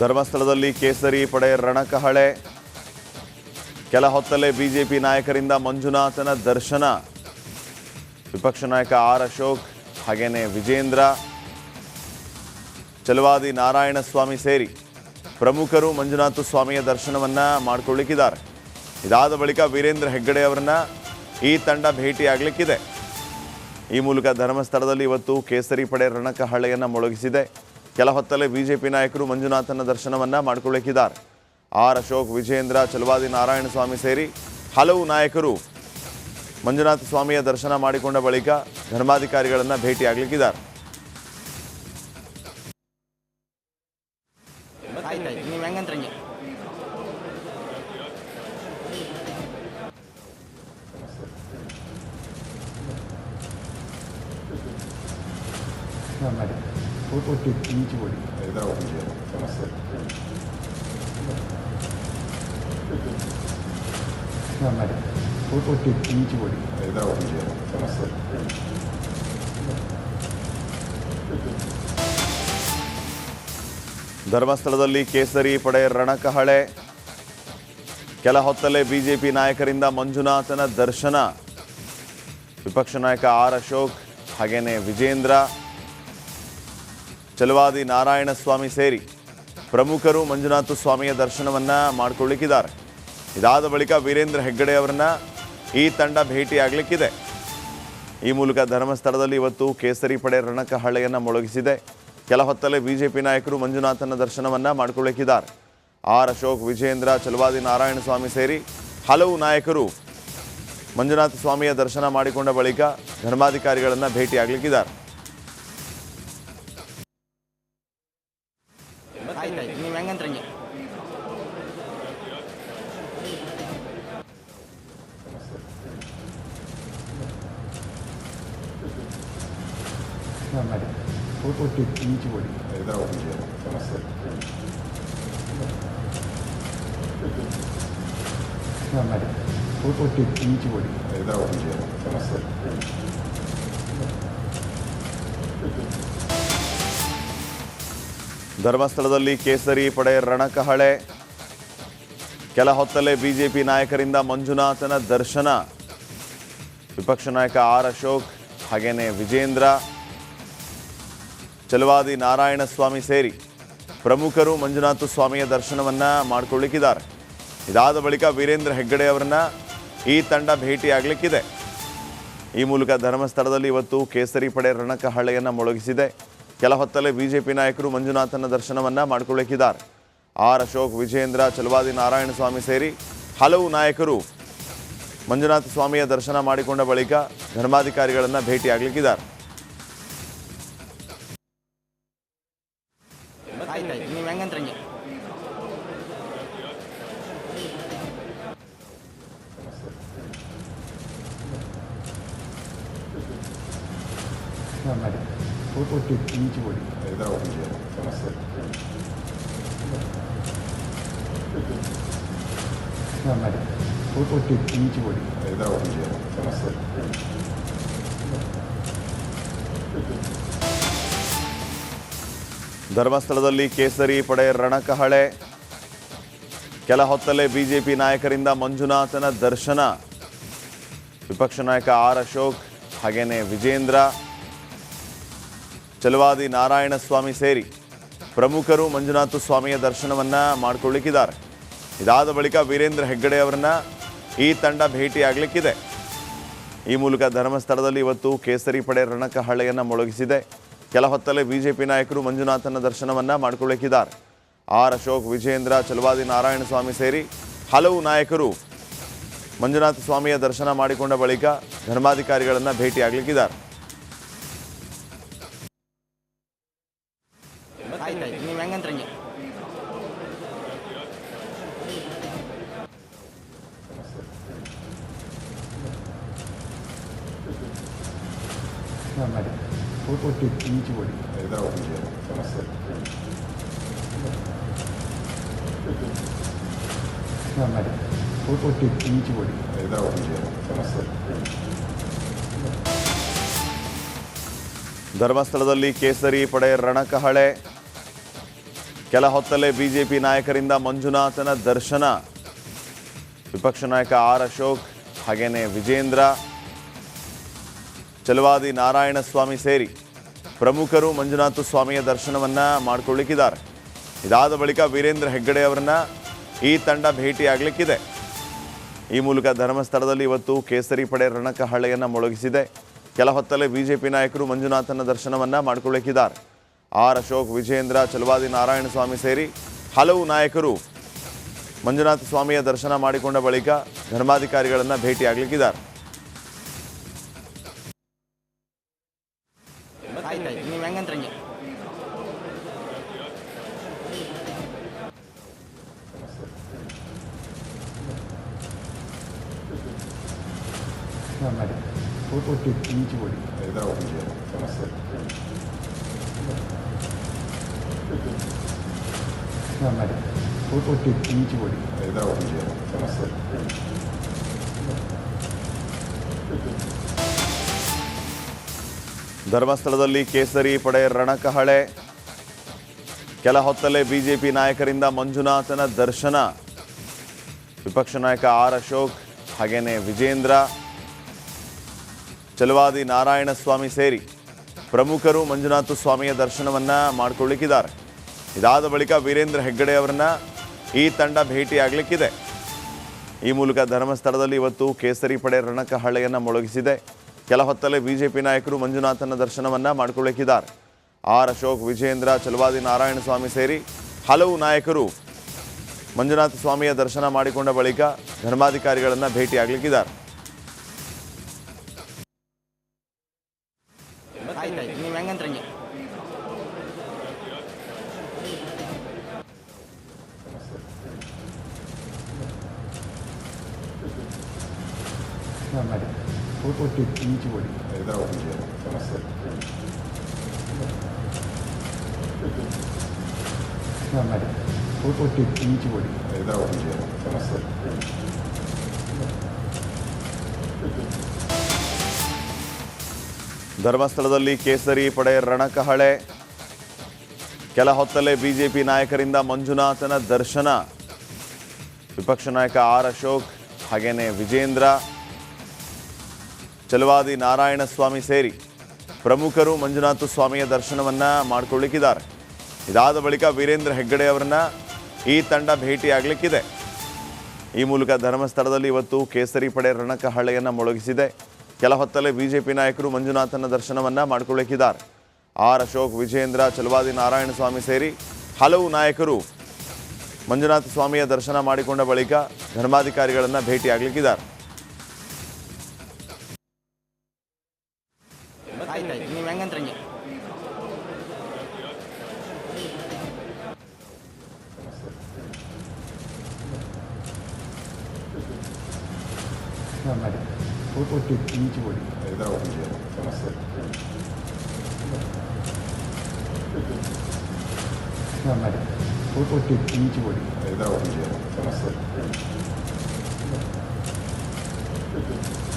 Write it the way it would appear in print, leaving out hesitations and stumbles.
ಧರ್ಮಸ್ಥಳದಲ್ಲಿ ಕೇಸರಿ ಪಡೆ ರಣಕಹಳೆ. ಕೆಲ ಹೊತ್ತಲ್ಲೇ ಬಿಜೆಪಿ ನಾಯಕರಿಂದ ಮಂಜುನಾಥನ ದರ್ಶನ. ವಿಪಕ್ಷ ನಾಯಕ ಆರ್ ಅಶೋಕ್ ಹಾಗೇನೆ ವಿಜೇಂದ್ರ, ಚಲವಾದಿ ನಾರಾಯಣಸ್ವಾಮಿ ಸೇರಿ ಪ್ರಮುಖರು ಮಂಜುನಾಥ ಸ್ವಾಮಿಯ ದರ್ಶನವನ್ನ ಮಾಡಿಕೊಳ್ಳಿಕ್ಕಿದ್ದಾರೆ. ಇದಾದ ಬಳಿಕ ವೀರೇಂದ್ರ ಹೆಗ್ಗಡೆ ಅವರನ್ನ ಈ ತಂಡ ಭೇಟಿಯಾಗಲಿಕ್ಕಿದೆ. ಈ ಮೂಲಕ ಧರ್ಮಸ್ಥಳದಲ್ಲಿ ಇವತ್ತು ಕೇಸರಿ ಪಡೆ ರಣಕಹಳೆಯನ್ನು ಮೊಳಗಿಸಿದೆ. ಕೆಲ ಹೊತ್ತಲ್ಲೇ ಬಿಜೆಪಿ ನಾಯಕರು ಮಂಜುನಾಥನ ದರ್ಶನವನ್ನ ಮಾಡಿಕೊಳ್ಳಿಕ್ಕಿದ್ದಾರೆ. ಆರ್ ಅಶೋಕ್, ವಿಜೇಂದ್ರ, ಚಲವಾದಿ ನಾರಾಯಣಸ್ವಾಮಿ ಸೇರಿ ಹಲವು ನಾಯಕರು ಮಂಜುನಾಥ ಸ್ವಾಮಿಯ ದರ್ಶನ ಮಾಡಿಕೊಂಡ ಬಳಿಕ ಧರ್ಮಾಧಿಕಾರಿಗಳನ್ನು ಭೇಟಿಯಾಗಲಿಕ್ಕಿದ್ದಾರೆ. ಧರ್ಮಸ್ಥಳದಲ್ಲಿ ಕೇಸರಿ ಪಡೆ ರಣಕಹಳೆ. ಕೆಲ ಹೊತ್ತಲ್ಲೇ ಬಿಜೆಪಿ ನಾಯಕರಿಂದ ಮಂಜುನಾಥನ ದರ್ಶನ. ವಿಪಕ್ಷ ನಾಯಕ ಆರ್ ಅಶೋಕ್ ಹಾಗೇನೆ ವಿಜೇಂದ್ರ, ಚಲವಾದಿ ನಾರಾಯಣಸ್ವಾಮಿ ಸೇರಿ ಪ್ರಮುಖರು ಮಂಜುನಾಥ ಸ್ವಾಮಿಯ ದರ್ಶನವನ್ನ ಮಾಡಿಕೊಳ್ಳಿಕ್ಕಿದ್ದಾರೆ. ಇದಾದ ಬಳಿಕ ವೀರೇಂದ್ರ ಹೆಗ್ಗಡೆ ಅವರನ್ನ ಈ ತಂಡ ಭೇಟಿಯಾಗಲಿಕ್ಕಿದೆ. ಈ ಮೂಲಕ ಧರ್ಮಸ್ಥಳದಲ್ಲಿ ಇವತ್ತು ಕೇಸರಿ ಪಡೆ ರಣಕಹಳೆಯನ್ನು ಮೊಳಗಿಸಿದೆ. ಕೆಲ ಹೊತ್ತಲ್ಲೇ ಬಿಜೆಪಿ ನಾಯಕರು ಮಂಜುನಾಥನ ದರ್ಶನವನ್ನ ಮಾಡಿಕೊಳ್ಳಿಕ್ಕಿದ್ದಾರೆ. ಆರ್ ಅಶೋಕ್, ವಿಜೇಂದ್ರ, ಚಲವಾದಿ ನಾರಾಯಣಸ್ವಾಮಿ ಸೇರಿ ಹಲವು ನಾಯಕರು ಮಂಜುನಾಥ ಸ್ವಾಮಿಯ ದರ್ಶನ ಮಾಡಿಕೊಂಡ ಬಳಿಕ ಧರ್ಮಾಧಿಕಾರಿಗಳನ್ನು ಭೇಟಿಯಾಗಲಿಕ್ಕಿದ್ದಾರೆ. ಧರ್ಮಸ್ಥಳದಲ್ಲಿ ಕೇಸರಿ ಪಡೆ ರಣಕಹಳೆ. ಕೆಲ ಹೊತ್ತಲ್ಲೇ ಬಿಜೆಪಿ ನಾಯಕರಿಂದ ಮಂಜುನಾಥನ ದರ್ಶನ. ವಿಪಕ್ಷ ನಾಯಕ ಆರ್ ಅಶೋಕ್ ಹಾಗೇನೆ ವಿಜೇಂದ್ರ, ಚಲವಾದಿ ನಾರಾಯಣಸ್ವಾಮಿ ಸೇರಿ ಪ್ರಮುಖರು ಮಂಜುನಾಥ ಸ್ವಾಮಿಯ ದರ್ಶನವನ್ನ ಮಾಡಿಕೊಳ್ಳಿಕ್ಕಿದ್ದಾರೆ. ಇದಾದ ಬಳಿಕ ವೀರೇಂದ್ರ ಹೆಗ್ಗಡೆ ಅವರನ್ನ ಈ ತಂಡ ಭೇಟಿಯಾಗಲಿಕ್ಕಿದೆ. ಈ ಮೂಲಕ ಧರ್ಮಸ್ಥಳದಲ್ಲಿ ಇವತ್ತು ಕೇಸರಿ ಪಡೆ ರಣಕಹಳೆಯನ್ನು ಮೊಳಗಿಸಿದೆ. ಕೆಲ ಹೊತ್ತಲ್ಲೇ ಬಿಜೆಪಿ ನಾಯಕರು ಮಂಜುನಾಥನ ದರ್ಶನವನ್ನ ಮಾಡಿಕೊಳ್ಳಿಕ್ಕಿದ್ದಾರೆ. ಆರ್ ಅಶೋಕ್, ವಿಜೇಂದ್ರ, ಚಲವಾದಿ ನಾರಾಯಣಸ್ವಾಮಿ ಸೇರಿ ಹಲವು ನಾಯಕರು ಮಂಜುನಾಥ ಸ್ವಾಮಿಯ ದರ್ಶನ ಮಾಡಿಕೊಂಡ ಬಳಿಕ ಧರ್ಮಾಧಿಕಾರಿಗಳನ್ನು ಭೇಟಿಯಾಗಲಿಕ್ಕಿದ್ದಾರೆ. ಧರ್ಮಸ್ಥಳದಲ್ಲಿ ಕೇಸರಿ ಪಡೆ ರಣಕಹಳೆ. ಕೆಲ ಹೊತ್ತಲ್ಲೇ ಬಿಜೆಪಿ ನಾಯಕರಿಂದ ಮಂಜುನಾಥನ ದರ್ಶನ. ವಿಪಕ್ಷ ನಾಯಕ ಆರ್ ಅಶೋಕ್ ಹಾಗೇನೆ ವಿಜೇಂದ್ರ, ಚಲವಾದಿ ನಾರಾಯಣಸ್ವಾಮಿ ಸೇರಿ ಪ್ರಮುಖರು ಮಂಜುನಾಥ ಸ್ವಾಮಿಯ ದರ್ಶನವನ್ನ ಮಾಡಿಕೊಳ್ಳಿಕ್ಕಿದ್ದಾರೆ. ಇದಾದ ಬಳಿಕ ವೀರೇಂದ್ರ ಹೆಗ್ಗಡೆ ಅವರನ್ನ ಈ ತಂಡ ಭೇಟಿಯಾಗಲಿಕ್ಕಿದೆ. ಈ ಮೂಲಕ ಧರ್ಮಸ್ಥಳದಲ್ಲಿ ಇವತ್ತು ಕೇಸರಿ ಪಡೆ ರಣಕಹಳೆಯನ್ನು ಮೊಳಗಿಸಿದೆ. ಕೆಲ ಹೊತ್ತಲ್ಲೇ ಬಿಜೆಪಿ ನಾಯಕರು ಮಂಜುನಾಥನ ದರ್ಶನವನ್ನ ಮಾಡಿಕೊಳ್ಳಿಕ್ಕಿದ್ದಾರೆ. ಆರ್ ಅಶೋಕ್, ವಿಜೇಂದ್ರ, ಚಲವಾದಿ ನಾರಾಯಣಸ್ವಾಮಿ ಸೇರಿ ಹಲವು ನಾಯಕರು ಮಂಜುನಾಥ ಸ್ವಾಮಿಯ ದರ್ಶನ ಮಾಡಿಕೊಂಡ ಬಳಿಕ ಧರ್ಮಾಧಿಕಾರಿಗಳನ್ನು ಭೇಟಿಯಾಗಲಿಕ್ಕಿದ್ದಾರೆ. ಧರ್ಮಸ್ಥಳದಲ್ಲಿ ಕೇಸರಿ ಪಡೆ ರಣಕಹಳೆ. ಕೆಲ ಹೊತ್ತಲ್ಲೇ ಬಿಜೆಪಿ ನಾಯಕರಿಂದ ಮಂಜುನಾಥನ ದರ್ಶನ. ವಿಪಕ್ಷ ನಾಯಕ ಆರ್ ಅಶೋಕ್ ಹಾಗೇನೆ ವಿಜೇಂದ್ರ, ಚಲವಾದಿ ನಾರಾಯಣ ಸ್ವಾಮಿ ಸೇರಿ ಪ್ರಮುಖರು ಮಂಜುನಾಥ ಸ್ವಾಮಿಯ ದರ್ಶನವನ್ನ ಮಾಡಿಕೊಳ್ಳಿಕ್ಕಿದ್ದಾರೆ. ಇದಾದ ಬಳಿಕ ವೀರೇಂದ್ರ ಹೆಗ್ಗಡೆ ಅವರನ್ನ ಈ ತಂಡ ಭೇಟಿಯಾಗಲಿಕ್ಕಿದೆ. ಈ ಮೂಲಕ ಧರ್ಮಸ್ಥಳದಲ್ಲಿ ಇವತ್ತು ಕೇಸರಿ ಪಡೆ ರಣಕಹಳೆಯನ್ನು ಮೊಳಗಿಸಿದೆ. ಕೆಲ ಹೊತ್ತಲ್ಲೇ ಬಿಜೆಪಿ ನಾಯಕರು ಮಂಜುನಾಥನ ದರ್ಶನವನ್ನ ಮಾಡಿಕೊಳ್ಳಿಕ್ಕಿದ್ದಾರೆ. ಆರ್ ಅಶೋಕ್, ವಿಜೇಂದ್ರ, ಚಲವಾದಿ ನಾರಾಯಣ ಸ್ವಾಮಿ ಸೇರಿ ಹಲವು ನಾಯಕರು ಮಂಜುನಾಥ ಸ್ವಾಮಿಯ ದರ್ಶನ ಮಾಡಿಕೊಂಡ ಬಳಿಕ ಧರ್ಮಾಧಿಕಾರಿಗಳನ್ನು ಭೇಟಿಯಾಗಲಿಕ್ಕಿದ್ದಾರೆ. ಧರ್ಮಸ್ಥಳದಲ್ಲಿ ಕೇಸರಿ ಪಡೆ ರಣಕಹಳೆ. ಕೆಲ ಹೊತ್ತಲ್ಲೇ ಬಿಜೆಪಿ ನಾಯಕರಿಂದ ಮಂಜುನಾಥನ ದರ್ಶನ. ವಿಪಕ್ಷ ನಾಯಕ ಆರ್ ಅಶೋಕ್ ಹಾಗೇನೆ ವಿಜೇಂದ್ರ, ಚಲವಾದಿ ನಾರಾಯಣ ಸ್ವಾಮಿ ಸೇರಿ ಪ್ರಮುಖರು ಮಂಜುನಾಥ ಸ್ವಾಮಿಯ ದರ್ಶನವನ್ನ ಮಾಡಿಕೊಳ್ಳಿಕ್ಕಿದ್ದಾರೆ. ಇದಾದ ಬಳಿಕ ವೀರೇಂದ್ರ ಹೆಗ್ಗಡೆ ಅವರನ್ನ ಈ ತಂಡ ಭೇಟಿಯಾಗಲಿಕ್ಕಿದೆ. ಈ ಮೂಲಕ ಧರ್ಮಸ್ಥಳದಲ್ಲಿ ಇವತ್ತು ಕೇಸರಿ ಪಡೆ ರಣಕಹಳೆಯನ್ನು ಮೊಳಗಿಸಿದೆ. ಕೆಲ ಹೊತ್ತಲ್ಲೇ ಬಿಜೆಪಿ ನಾಯಕರು ಮಂಜುನಾಥನ ದರ್ಶನವನ್ನ ಮಾಡಿಕೊಳ್ಳಿಕ್ಕಿದ್ದಾರೆ. ಆರ್ ಅಶೋಕ್, ವಿಜೇಂದ್ರ, ಚಲವಾದಿ ನಾರಾಯಣ ಸ್ವಾಮಿ ಸೇರಿ ಹಲವು ನಾಯಕರು ಮಂಜುನಾಥ ಸ್ವಾಮಿಯ ದರ್ಶನ ಮಾಡಿಕೊಂಡ ಬಳಿಕ ಧರ್ಮಾಧಿಕಾರಿಗಳನ್ನು ಭೇಟಿಯಾಗಲಿಕ್ಕಿದ್ದಾರೆ. ಧರ್ಮಸ್ಥಳದಲ್ಲಿ ಕೇಸರಿ ಪಡೆ ರಣಕಹಳೆ. ಕೆಲ ಹೊತ್ತಲ್ಲೇ ಬಿಜೆಪಿ ನಾಯಕರಿಂದ ಮಂಜುನಾಥನ ದರ್ಶನ. ವಿಪಕ್ಷ ನಾಯಕ ಆರ್ ಅಶೋಕ್ ಹಾಗೇನೆ ವಿಜೇಂದ್ರ, ಚಲವಾದಿ ನಾರಾಯಣ ಸ್ವಾಮಿ ಸೇರಿ ಪ್ರಮುಖರು ಮಂಜುನಾಥ ಸ್ವಾಮಿಯ ದರ್ಶನವನ್ನ ಮಾಡಿಕೊಳ್ಳಿಕ್ಕಿದ್ದಾರೆ. ಇದಾದ ಬಳಿಕ ವೀರೇಂದ್ರ ಹೆಗ್ಗಡೆ ಅವರನ್ನ ಈ ತಂಡ ಭೇಟಿಯಾಗಲಿಕ್ಕಿದೆ. ಈ ಮೂಲಕ ಧರ್ಮಸ್ಥಳದಲ್ಲಿ ಇವತ್ತು ಕೇಸರಿ ಪಡೆ ರಣಕಹಳೆಯನ್ನು ಮೊಳಗಿಸಿದೆ. ಕೆಲ ಹೊತ್ತಲ್ಲೇ ಬಿಜೆಪಿ ನಾಯಕರು ಮಂಜುನಾಥನ ದರ್ಶನವನ್ನ ಮಾಡಿಕೊಳ್ಳಿಕ್ಕಿದ್ದಾರೆ. ಆರ್ ಅಶೋಕ್, ವಿಜೇಂದ್ರ, ಚಲವಾದಿ ನಾರಾಯಣ ಸ್ವಾಮಿ ಸೇರಿ ಹಲವು ನಾಯಕರು ಮಂಜುನಾಥ ಸ್ವಾಮಿಯ ದರ್ಶನ ಮಾಡಿಕೊಂಡ ಬಳಿಕ ಧರ್ಮಾಧಿಕಾರಿಗಳನ್ನು ಭೇಟಿಯಾಗಲಿಕ್ಕಿದ್ದಾರೆ. Namari, 442 G.